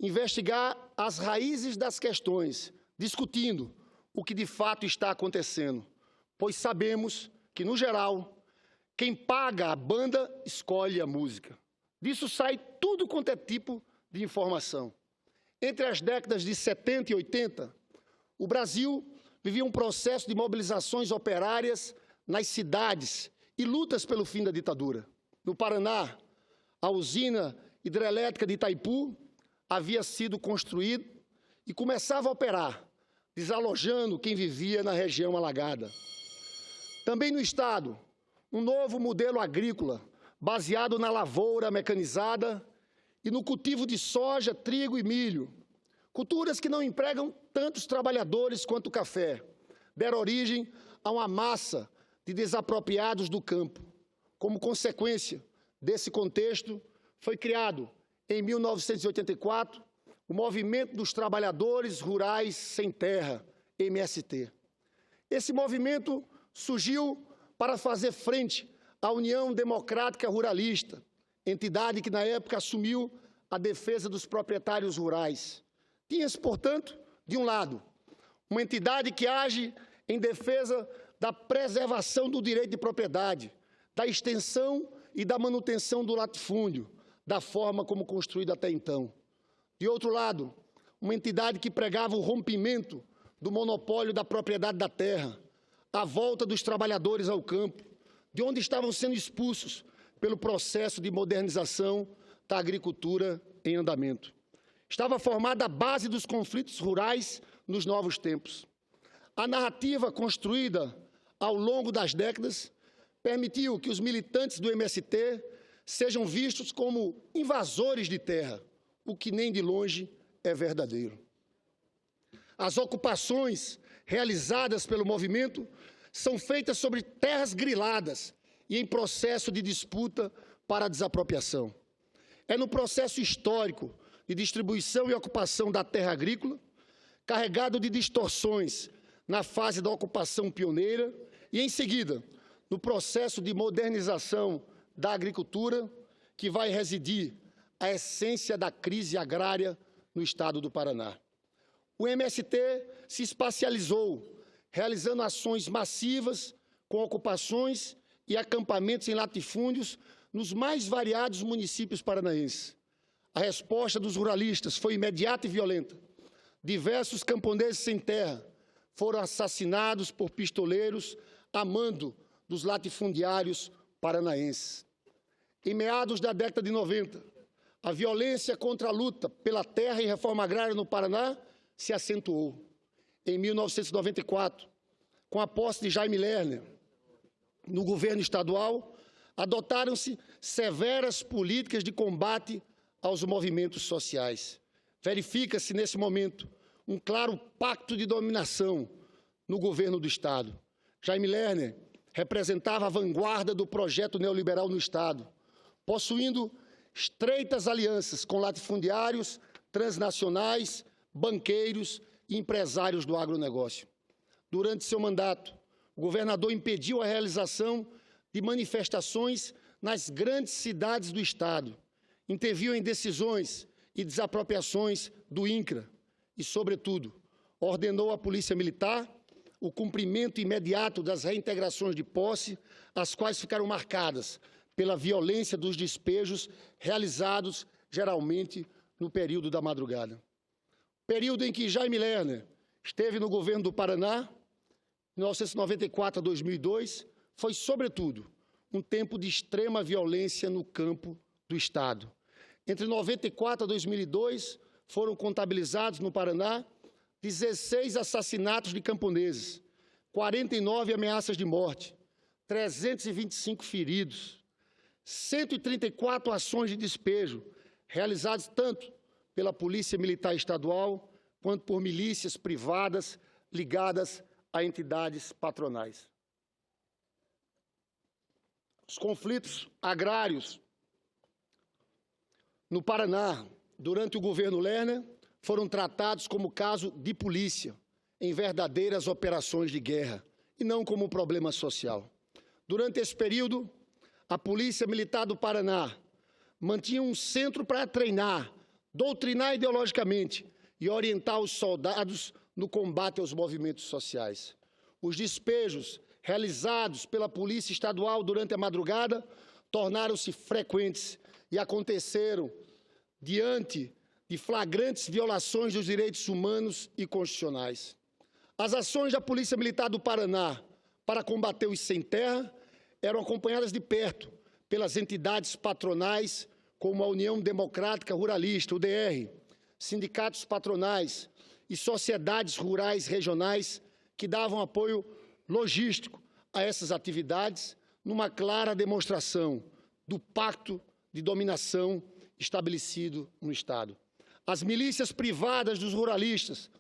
investigar as raízes das questões, discutindo o que de fato está acontecendo, pois sabemos que, no geral, quem paga a banda escolhe a música. Disso sai tudo quanto é tipo de informação. Entre as décadas de 70 e 80, o Brasil vivia um processo de mobilizações operárias nas cidades e lutas pelo fim da ditadura. No Paraná, a usina hidrelétrica de Itaipu havia sido construída e começava a operar, desalojando quem vivia na região alagada. Também no estado, um novo modelo agrícola, baseado na lavoura mecanizada e no cultivo de soja, trigo e milho, culturas que não empregam tantos trabalhadores quanto o café, deram origem a uma massa de desapropriados do campo. Como consequência desse contexto, foi criado, em 1984, o Movimento dos Trabalhadores Rurais Sem Terra, MST. Esse movimento surgiu para fazer frente à União Democrática Ruralista, entidade que, na época, assumiu a defesa dos proprietários rurais. Tinha-se, portanto, de um lado, uma entidade que age em defesa da preservação do direito de propriedade, da extensão e da manutenção do latifúndio, da forma como construído até então. De outro lado, uma entidade que pregava o rompimento do monopólio da propriedade da terra, a volta dos trabalhadores ao campo, de onde estavam sendo expulsos pelo processo de modernização da agricultura em andamento. Estava formada a base dos conflitos rurais nos novos tempos. A narrativa construída ao longo das décadas permitiu que os militantes do MST sejam vistos como invasores de terra, o que nem de longe é verdadeiro. As ocupações realizadas pelo movimento são feitas sobre terras griladas e em processo de disputa para a desapropriação. É no processo histórico de distribuição e ocupação da terra agrícola, carregado de distorções na fase da ocupação pioneira e, em seguida, no processo de modernização da agricultura, que vai residir a essência da crise agrária no estado do Paraná. o MST se espacializou, realizando ações massivas com ocupações e acampamentos em latifúndios nos mais variados municípios paranaenses. A resposta dos ruralistas foi imediata e violenta. Diversos camponeses sem terra foram assassinados por pistoleiros a mando dos latifundiários paranaenses. Em meados da década de 90, a violência contra a luta pela terra e reforma agrária no Paraná se acentuou. Em 1994, com a posse de Jaime Lerner no governo estadual, adotaram-se severas políticas de combate aos movimentos sociais. Verifica-se, nesse momento, um claro pacto de dominação no governo do Estado. Jaime Lerner representava a vanguarda do projeto neoliberal no Estado, possuindo estreitas alianças com latifundiários, transnacionais, banqueiros e empresários do agronegócio. Durante seu mandato, o governador impediu a realização de manifestações nas grandes cidades do Estado, interviu em decisões e desapropriações do INCRA e, sobretudo, ordenou à Polícia Militar o cumprimento imediato das reintegrações de posse, as quais ficaram marcadas pela violência dos despejos realizados, geralmente, no período da madrugada. Período em que Jaime Lerner esteve no governo do Paraná, 1994 a 2002, foi, sobretudo, um tempo de extrema violência no campo do Estado. Entre 1994 a 2002, foram contabilizados no Paraná 16 assassinatos de camponeses, 49 ameaças de morte, 325 feridos, 134 ações de despejo, realizadas tanto pela Polícia Militar Estadual quanto por milícias privadas ligadas a entidades patronais. Os conflitos agrários no Paraná, durante o governo Lerner, foram tratados como caso de polícia, em verdadeiras operações de guerra, e não como um problema social. Durante esse período, a Polícia Militar do Paraná mantinha um centro para treinar, doutrinar ideologicamente e orientar os soldados no combate aos movimentos sociais. Os despejos realizados pela Polícia Estadual durante a madrugada tornaram-se frequentes e aconteceram diante de flagrantes violações dos direitos humanos e constitucionais. As ações da Polícia Militar do Paraná para combater os sem terra eram acompanhadas de perto pelas entidades patronais, como a União Democrática Ruralista, UDR, sindicatos patronais e sociedades rurais regionais que davam apoio logístico a essas atividades, numa clara demonstração do pacto de dominação estabelecido no Estado. As milícias privadas dos ruralistas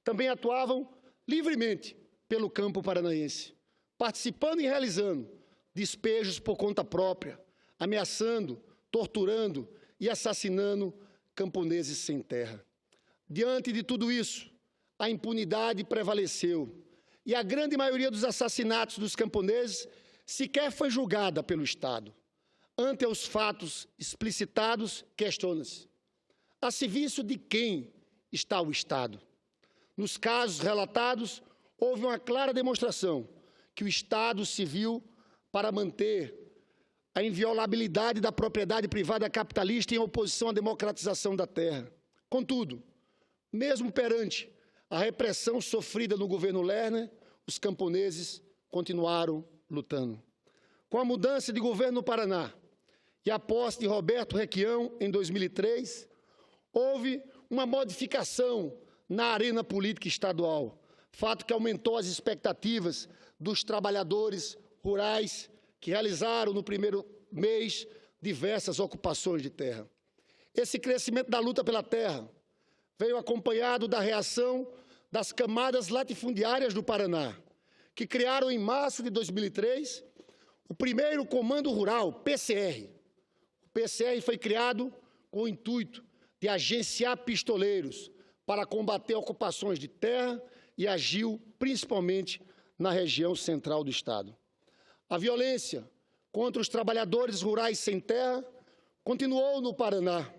também atuavam livremente pelo campo paranaense, participando e realizando despejos por conta própria, ameaçando, torturando e assassinando camponeses sem terra. Diante de tudo isso, a impunidade prevaleceu e a grande maioria dos assassinatos dos camponeses sequer foi julgada pelo Estado. Ante os fatos explicitados, questiona-se: a serviço de quem está o Estado? Nos casos relatados, houve uma clara demonstração que o Estado se viu para manter a inviolabilidade da propriedade privada capitalista em oposição à democratização da terra. Contudo, mesmo perante a repressão sofrida no governo Lerner, os camponeses continuaram lutando. Com a mudança de governo no Paraná e a posse de Roberto Requião em 2003, houve uma modificação na arena política estadual, fato que aumentou as expectativas dos trabalhadores rurais que realizaram no primeiro mês diversas ocupações de terra. Esse crescimento da luta pela terra veio acompanhado da reação das camadas latifundiárias do Paraná, que criaram em março de 2003 o primeiro Comando Rural, PCR. O PCR foi criado com o intuito de agenciar pistoleiros para combater ocupações de terra e agiu principalmente na região central do Estado. A violência contra os trabalhadores rurais sem terra continuou no Paraná.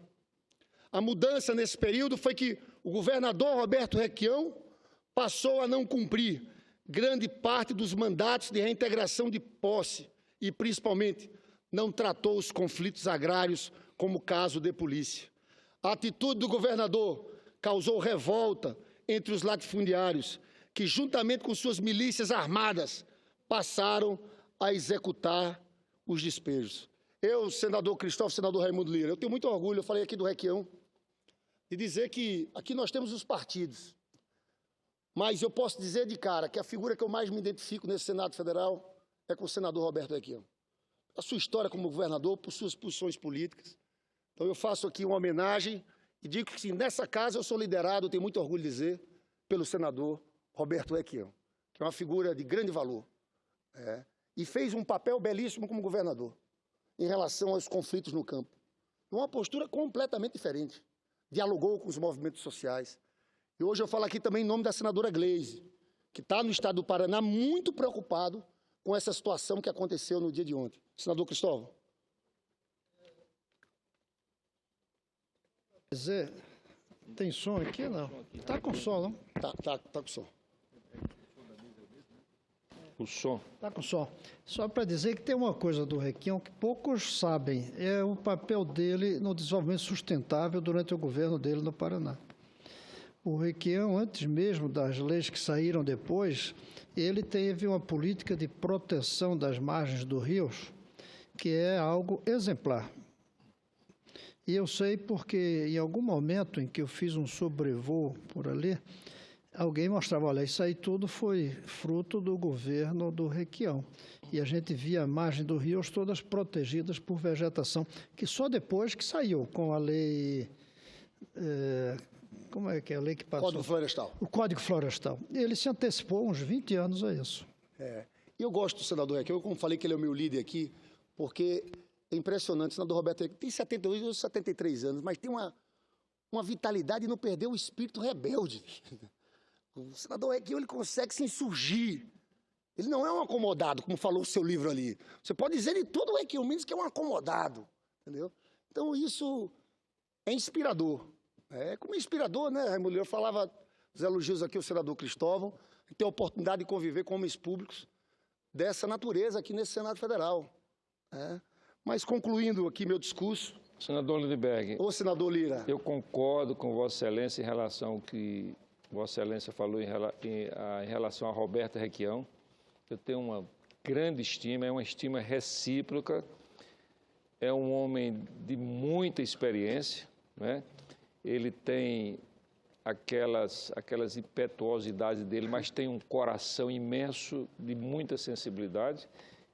A mudança nesse período foi que o governador Roberto Requião passou a não cumprir grande parte dos mandatos de reintegração de posse e, principalmente, não tratou os conflitos agrários como caso de polícia. A atitude do governador causou revolta entre os latifundiários, que, juntamente com suas milícias armadas, passaram a executar os despejos. Eu, senador Cristóvão, senador Raimundo Lira, eu tenho muito orgulho, eu falei aqui do Requião, de dizer que aqui nós temos os partidos, mas eu posso dizer de cara que a figura que eu mais me identifico nesse Senado Federal é com o senador Roberto Requião. A sua história como governador, por suas posições políticas. Então eu faço aqui uma homenagem e digo que nessa casa eu sou liderado, eu tenho muito orgulho de dizer, pelo senador Roberto Requião, que é uma figura de grande valor, e fez um papel belíssimo como governador em relação aos conflitos no campo. Uma postura completamente diferente. Dialogou com os movimentos sociais. E hoje eu falo aqui também em nome da senadora Gleise, que está no estado do Paraná muito preocupado com essa situação que aconteceu no dia de ontem. Senador Cristóvão. Dizer, tem som aqui, não? Está com som, não? Tá com som. O som. Está com som. Só para dizer que tem uma coisa do Requião que poucos sabem, é o papel dele no desenvolvimento sustentável durante o governo dele no Paraná. O Requião, antes mesmo das leis que saíram depois, ele teve uma política de proteção das margens dos rios, que é algo exemplar. E eu sei porque, em algum momento em que eu fiz um sobrevoo por ali, alguém mostrava, olha, isso aí tudo foi fruto do governo do Requião. E a gente via a margem dos rios todas protegidas por vegetação, que só depois que saiu com a lei... como é que é a lei que passou? Código Florestal. O Código Florestal. Ele se antecipou uns 20 anos a isso. E eu gosto do senador Requião, como falei que ele é o meu líder aqui, porque é impressionante, o senador Roberto Requião tem 72 ou 73 anos, mas tem uma vitalidade e não perdeu o espírito rebelde. O senador Requião, ele consegue se insurgir. Ele não é um acomodado, como falou o seu livro ali. Você pode dizer de todo o Requião, menos que é um acomodado. Entendeu? Então, isso é inspirador. É como inspirador, né, Raimundo? Eu falava os elogios aqui ao senador Cristóvão, que tem a oportunidade de conviver com homens públicos dessa natureza aqui nesse Senado Federal. Mas, concluindo aqui meu discurso... Senador Lindbergh. Ô, senador Lira. Eu concordo com Vossa Excelência em relação ao que Vossa Excelência falou em relação a Roberto Requião. Eu tenho uma grande estima, é uma estima recíproca, é um homem de muita experiência, né? Ele tem aquelas impetuosidades dele, mas tem um coração imenso de muita sensibilidade.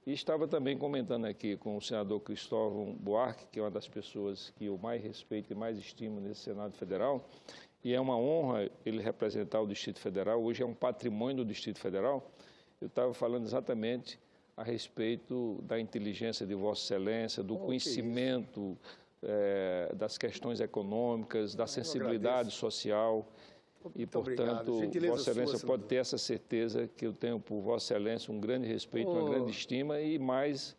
E estava também comentando aqui com o senador Cristóvão Buarque, que é uma das pessoas que eu mais respeito e mais estimo nesse Senado Federal, e é uma honra ele representar o Distrito Federal, hoje é um patrimônio do Distrito Federal. Eu estava falando exatamente a respeito da inteligência de Vossa Excelência, do conhecimento das questões econômicas, da sensibilidade social. E, portanto, Vossa Excelência pode ter essa certeza que eu tenho por Vossa Excelência um grande respeito, uma grande estima e mais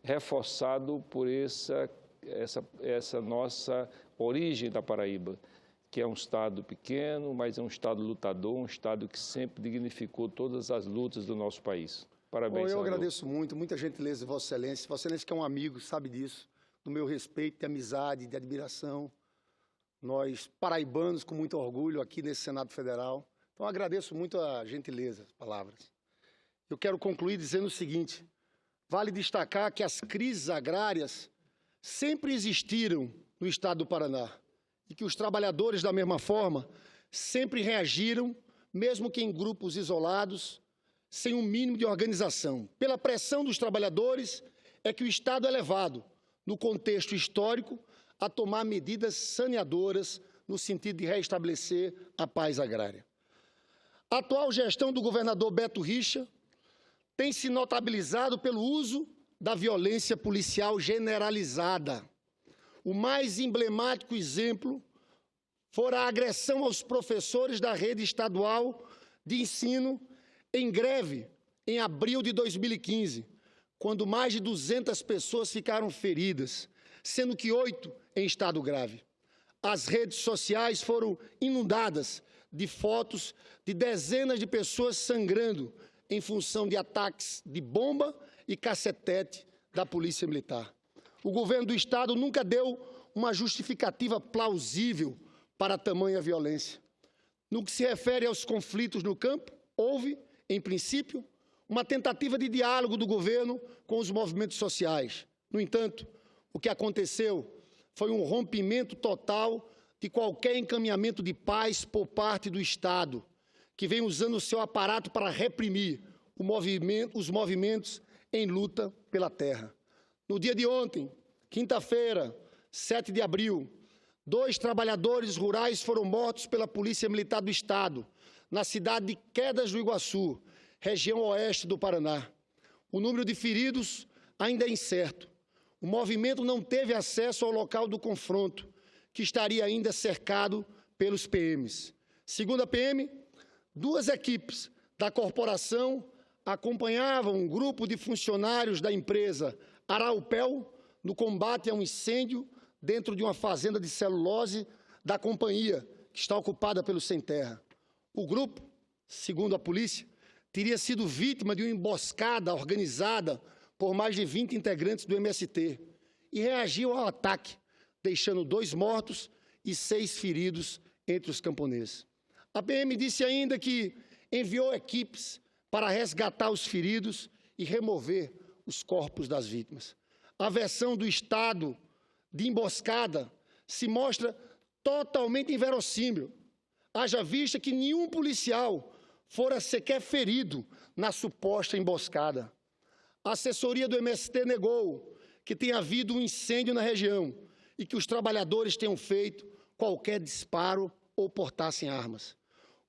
reforçado por essa nossa origem da Paraíba, que é um estado pequeno, mas é um estado lutador, um estado que sempre dignificou todas as lutas do nosso país. Parabéns, senador. Eu agradeço muito, muita gentileza de Vossa Excelência. Vossa Excelência que é um amigo, sabe disso, do meu respeito, de amizade, de admiração. Nós, paraibanos, com muito orgulho aqui nesse Senado Federal. Então, agradeço muito a gentileza, as palavras. Eu quero concluir dizendo o seguinte, vale destacar que as crises agrárias sempre existiram no estado do Paraná e que os trabalhadores, da mesma forma, sempre reagiram, mesmo que em grupos isolados, sem um mínimo de organização. Pela pressão dos trabalhadores é que o Estado é levado, no contexto histórico, a tomar medidas saneadoras no sentido de restabelecer a paz agrária. A atual gestão do governador Beto Richa tem se notabilizado pelo uso da violência policial generalizada. O mais emblemático exemplo fora a agressão aos professores da rede estadual de ensino em greve em abril de 2015, quando mais de 200 pessoas ficaram feridas, sendo que 8 em estado grave. as redes sociais foram inundadas de fotos de dezenas de pessoas sangrando em função de ataques de bomba e cacetete da Polícia Militar. O governo do Estado nunca deu uma justificativa plausível para tamanha violência. No que se refere aos conflitos no campo, houve, em princípio, uma tentativa de diálogo do governo com os movimentos sociais. No entanto, o que aconteceu foi um rompimento total de qualquer encaminhamento de paz por parte do Estado, que vem usando o seu aparato para reprimir os movimentos em luta pela terra. No dia de ontem, quinta-feira, 7 de abril, 2 trabalhadores rurais foram mortos pela Polícia Militar do Estado, na cidade de Quedas do Iguaçu, região oeste do Paraná. O número de feridos ainda é incerto. O movimento não teve acesso ao local do confronto, que estaria ainda cercado pelos PMs. Segundo a PM, 2 equipes da corporação acompanhavam um grupo de funcionários da empresa Araupel no combate a um incêndio dentro de uma fazenda de celulose da companhia, que está ocupada pelos sem terra. O grupo, segundo a polícia, teria sido vítima de uma emboscada organizada por mais de 20 integrantes do MST e reagiu ao ataque, deixando 2 mortos e 6 feridos entre os camponeses. A PM disse ainda que enviou equipes para resgatar os feridos e remover os corpos das vítimas. A versão do Estado de emboscada se mostra totalmente inverossímil, haja vista que nenhum policial fora sequer ferido na suposta emboscada. A assessoria do MST negou que tenha havido um incêndio na região e que os trabalhadores tenham feito qualquer disparo ou portassem armas.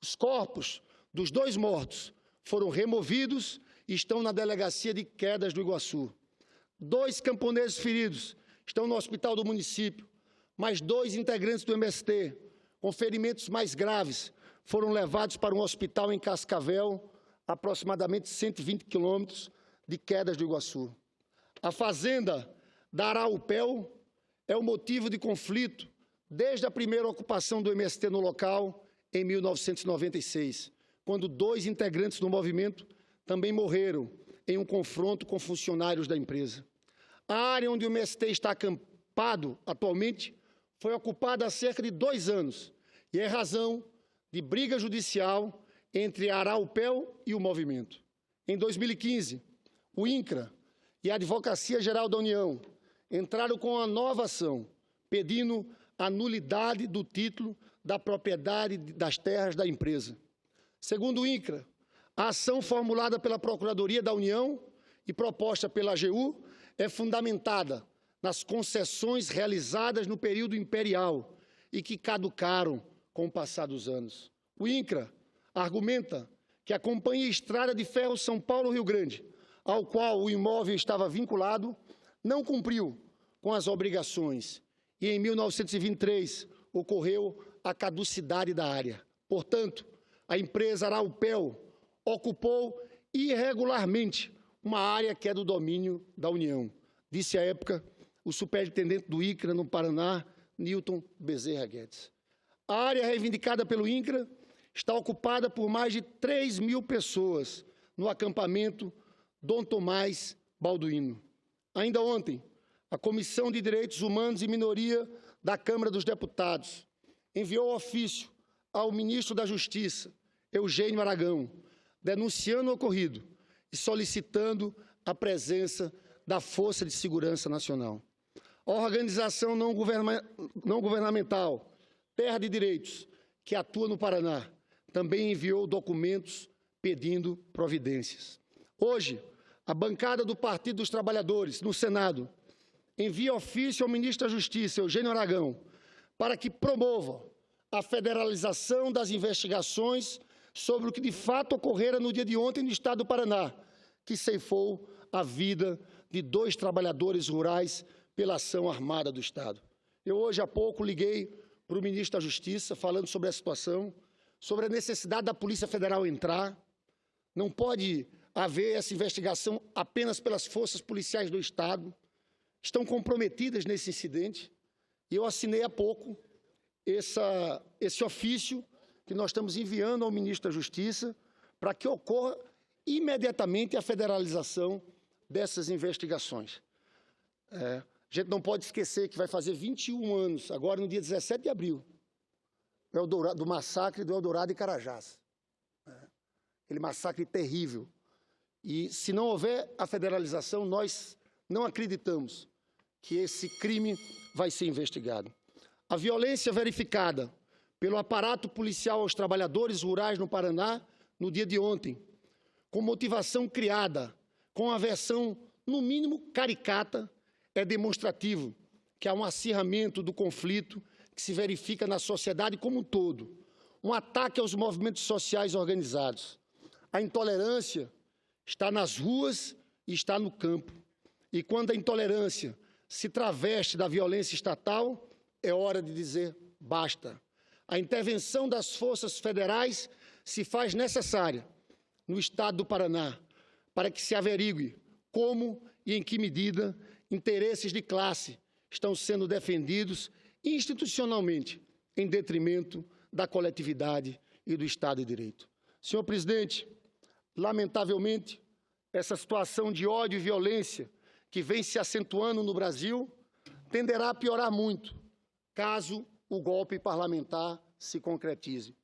Os corpos dos 2 mortos foram removidos e estão na delegacia de Quedas do Iguaçu. 2 camponeses feridos estão no hospital do município, mas 2 integrantes do MST, com ferimentos mais graves, foram levados para um hospital em Cascavel, aproximadamente 120 quilômetros de Quedas do Iguaçu. A fazenda da Araupel é o motivo de conflito desde a primeira ocupação do MST no local, em 1996, quando 2 integrantes do movimento também morreram em um confronto com funcionários da empresa. A área onde o MST está acampado atualmente foi ocupada há cerca de 2 anos e é razão de briga judicial entre a Araupel e o movimento. Em 2015, o INCRA e a Advocacia Geral da União entraram com uma nova ação, pedindo a nulidade do título da propriedade das terras da empresa. Segundo o INCRA, a ação formulada pela Procuradoria da União e proposta pela AGU é fundamentada nas concessões realizadas no período imperial e que caducaram com o passar dos anos. O INCRA argumenta que a Companhia Estrada de Ferro São Paulo-Rio Grande, ao qual o imóvel estava vinculado, não cumpriu com as obrigações e, em 1923, ocorreu a caducidade da área. Portanto, a empresa Araupel ocupou irregularmente uma área que é do domínio da União, disse à época o superintendente do INCRA no Paraná, Newton Bezerra Guedes. A área reivindicada pelo INCRA está ocupada por mais de 3.000 pessoas no acampamento Dom Tomás Balduino. Ainda ontem, a Comissão de Direitos Humanos e Minoria da Câmara dos Deputados enviou ofício ao ministro da Justiça, Eugênio Aragão, denunciando o ocorrido e solicitando a presença da Força de Segurança Nacional. A organização não governamental Terra de Direitos, que atua no Paraná, também enviou documentos pedindo providências. Hoje, a bancada do Partido dos Trabalhadores, no Senado, envia ofício ao ministro da Justiça, Eugênio Aragão, para que promova a federalização das investigações sobre o que de fato ocorrera no dia de ontem no estado do Paraná, que ceifou a vida de 2 trabalhadores rurais pela ação armada do Estado. Eu, hoje há pouco, liguei para o ministro da Justiça, falando sobre a situação, sobre a necessidade da Polícia Federal entrar. Não pode haver essa investigação apenas pelas forças policiais do Estado. Estão comprometidas nesse incidente. E eu assinei há pouco esse ofício que nós estamos enviando ao ministro da Justiça para que ocorra imediatamente a federalização dessas investigações. A gente não pode esquecer que vai fazer 21 anos, agora no dia 17 de abril, do massacre do Eldorado e Carajás. Aquele massacre terrível. E, se não houver a federalização, nós não acreditamos que esse crime vai ser investigado. A violência verificada pelo aparato policial aos trabalhadores rurais no Paraná no dia de ontem, com motivação criada, com a versão, no mínimo, caricata, é demonstrativo que há um acirramento do conflito que se verifica na sociedade como um todo, um ataque aos movimentos sociais organizados. A intolerância está nas ruas e está no campo. E quando a intolerância se traveste da violência estatal, é hora de dizer basta. A intervenção das forças federais se faz necessária no Estado do Paraná, para que se averigue como e em que medida interesses de classe estão sendo defendidos institucionalmente em detrimento da coletividade e do Estado de Direito. Senhor presidente, lamentavelmente, essa situação de ódio e violência que vem se acentuando no Brasil tenderá a piorar muito, caso o golpe parlamentar se concretize.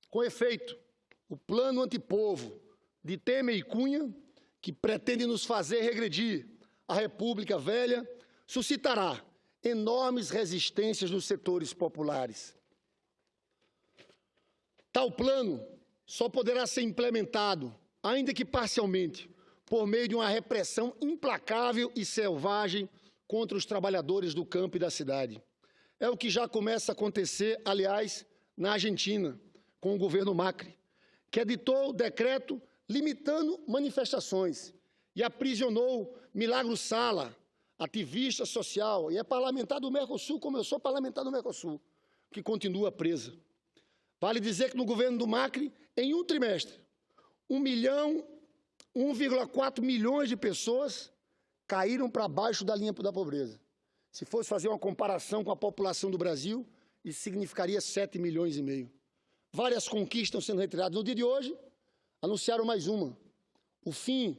Com efeito, o plano antipovo de Temer e Cunha, que pretende nos fazer regredir à República Velha, suscitará enormes resistências nos setores populares. Tal plano só poderá ser implementado, ainda que parcialmente, por meio de uma repressão implacável e selvagem contra os trabalhadores do campo e da cidade. É o que já começa a acontecer, aliás, na Argentina, com o governo Macri, que editou o decreto limitando manifestações e aprisionou Milagro Sala, ativista social, e é parlamentar do Mercosul, como eu sou parlamentar do Mercosul, que continua presa. Vale dizer que no governo do Macri, em um trimestre, 1,4 milhões de pessoas caíram para baixo da linha da pobreza. Se fosse fazer uma comparação com a população do Brasil, isso significaria 7,5 milhões. Várias conquistas estão sendo retiradas. No dia de hoje, anunciaram mais uma: o fim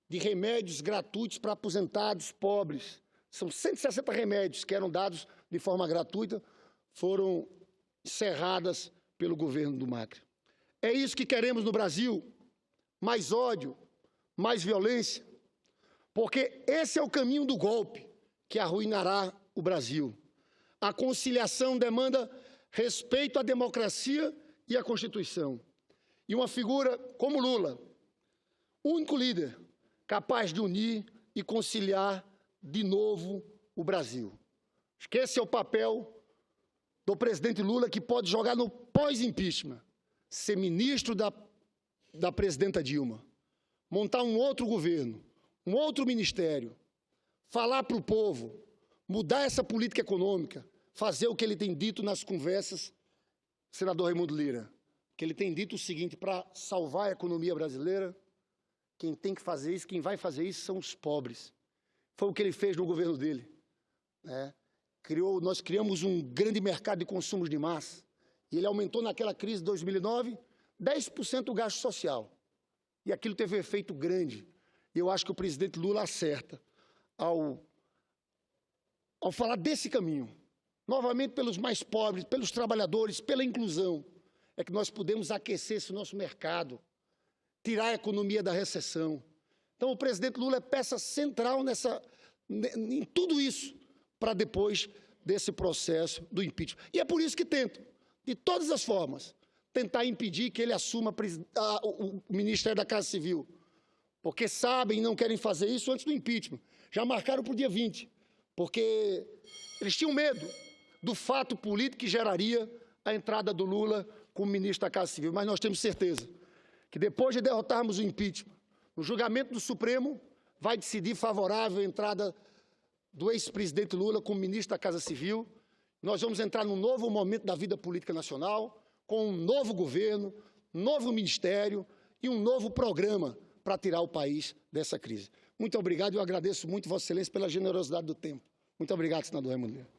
de remédios gratuitos para aposentados pobres. São 160 remédios que eram dados de forma gratuita, foram encerradas pelo governo do Macri. É isso que queremos no Brasil? Mais ódio, mais violência? Porque esse é o caminho do golpe que arruinará o Brasil. A conciliação demanda respeito à democracia e à Constituição. E uma figura como Lula, único líder capaz de unir e conciliar de novo o Brasil. Acho que esse é o papel do presidente Lula, que pode jogar no pós-impeachment, ser ministro da presidenta Dilma, montar um outro governo, um outro ministério, falar para o povo, mudar essa política econômica, fazer o que ele tem dito nas conversas, senador Raimundo Lira, que ele tem dito o seguinte: para salvar a economia brasileira, quem tem que fazer isso, quem vai fazer isso são os pobres. Foi o que ele fez no governo dele. Nós criamos um grande mercado de consumos de massa, e ele aumentou naquela crise de 2009 10% o gasto social. E aquilo teve um efeito grande. E eu acho que o presidente Lula acerta ao falar desse caminho. Novamente pelos mais pobres, pelos trabalhadores, pela inclusão, é que nós podemos aquecer esse nosso mercado, tirar a economia da recessão. Então, o presidente Lula é peça central em tudo isso, para depois desse processo do impeachment. E é por isso que tentam, de todas as formas, tentar impedir que ele assuma o Ministério da Casa Civil, porque sabem e não querem fazer isso antes do impeachment. Já marcaram para o dia 20, porque eles tinham medo do fato político que geraria a entrada do Lula como ministro da Casa Civil. Mas nós temos certeza que depois de derrotarmos o impeachment, o julgamento do Supremo vai decidir favorável à entrada do ex-presidente Lula como ministro da Casa Civil. Nós vamos entrar num novo momento da vida política nacional, com um novo governo, novo ministério e um novo programa para tirar o país dessa crise. Muito obrigado e eu agradeço muito Vossa Excelência pela generosidade do tempo. Muito obrigado, senador Raimundo Lira.